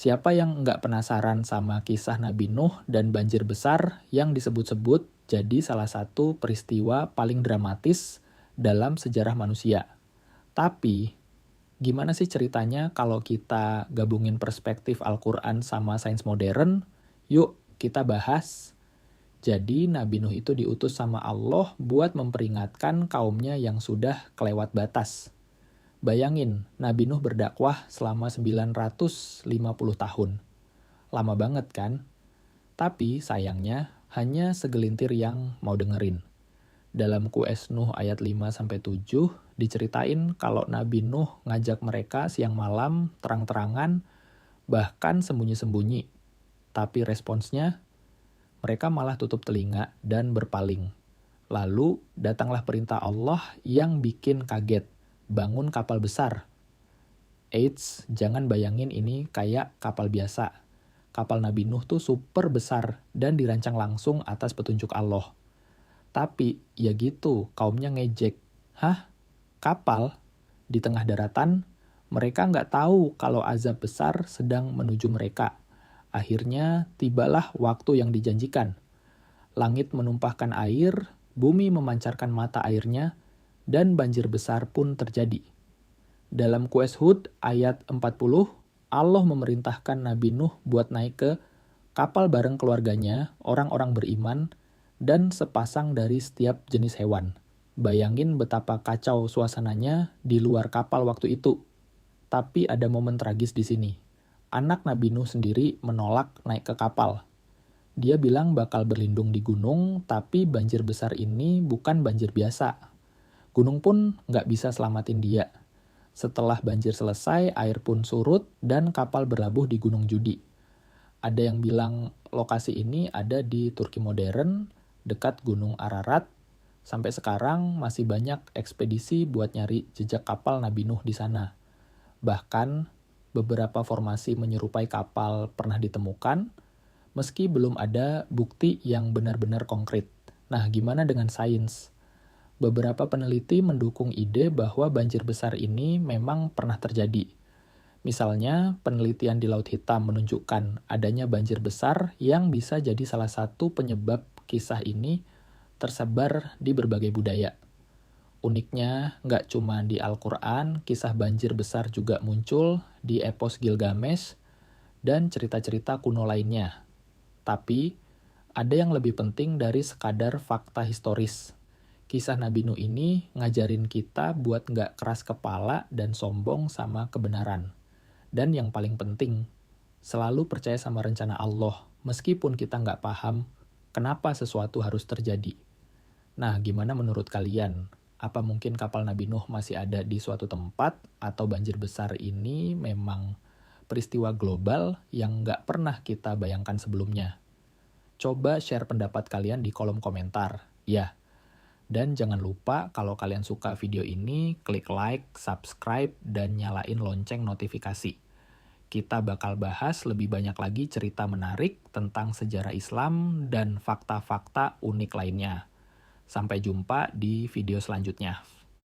Siapa yang nggak penasaran sama kisah Nabi Nuh dan banjir besar yang disebut-sebut jadi salah satu peristiwa paling dramatis dalam sejarah manusia? Tapi, gimana sih ceritanya kalau kita gabungin perspektif Al-Quran sama sains modern? Yuk, kita bahas. Jadi, Nabi Nuh itu diutus sama Allah buat memperingatkan kaumnya yang sudah kelewat batas. Bayangin, Nabi Nuh berdakwah selama 950 tahun. Lama banget kan? Tapi sayangnya, hanya segelintir yang mau dengerin. Dalam QS Nuh ayat 5-7 diceritain kalau Nabi Nuh ngajak mereka siang malam, terang-terangan, bahkan sembunyi-sembunyi. Tapi responsnya, mereka malah tutup telinga dan berpaling. Lalu datanglah perintah Allah yang bikin kaget, bangun kapal besar. Eits, jangan bayangin ini kayak kapal biasa. Kapal Nabi Nuh tuh super besar dan dirancang langsung atas petunjuk Allah. Tapi, ya gitu, kaumnya ngejek. Hah? Kapal? Di tengah daratan? Mereka nggak tahu kalau azab besar sedang menuju mereka. Akhirnya, tibalah waktu yang dijanjikan. Langit menumpahkan air, bumi memancarkan mata airnya, dan banjir besar pun terjadi. Dalam QS Hud ayat 40, Allah memerintahkan Nabi Nuh buat naik ke kapal bareng keluarganya, orang-orang beriman, dan sepasang dari setiap jenis hewan. Bayangin betapa kacau suasananya di luar kapal waktu itu. Tapi ada momen tragis di sini. Anak Nabi Nuh sendiri menolak naik ke kapal. Dia bilang bakal berlindung di gunung, tapi banjir besar ini bukan banjir biasa. Gunung pun nggak bisa selamatin dia. Setelah banjir selesai, air pun surut dan kapal berlabuh di Gunung Judi. Ada yang bilang lokasi ini ada di Turki modern, dekat Gunung Ararat. Sampai sekarang masih banyak ekspedisi buat nyari jejak kapal Nabi Nuh di sana. Bahkan beberapa formasi menyerupai kapal pernah ditemukan, meski belum ada bukti yang benar-benar konkret. Nah, gimana dengan sains? Beberapa peneliti mendukung ide bahwa banjir besar ini memang pernah terjadi. Misalnya, penelitian di Laut Hitam menunjukkan adanya banjir besar yang bisa jadi salah satu penyebab kisah ini tersebar di berbagai budaya. Uniknya, nggak cuma di Al-Quran, kisah banjir besar juga muncul di epos Gilgamesh dan cerita-cerita kuno lainnya. Tapi, ada yang lebih penting dari sekadar fakta historis. Kisah Nabi Nuh ini ngajarin kita buat nggak keras kepala dan sombong sama kebenaran. Dan yang paling penting, selalu percaya sama rencana Allah, meskipun kita nggak paham kenapa sesuatu harus terjadi. Nah, gimana menurut kalian? Apa mungkin kapal Nabi Nuh masih ada di suatu tempat, atau banjir besar ini memang peristiwa global yang nggak pernah kita bayangkan sebelumnya? Coba share pendapat kalian di kolom komentar. Ya. Dan jangan lupa kalau kalian suka video ini, klik like, subscribe, dan nyalain lonceng notifikasi. Kita bakal bahas lebih banyak lagi cerita menarik tentang sejarah Islam dan fakta-fakta unik lainnya. Sampai jumpa di video selanjutnya.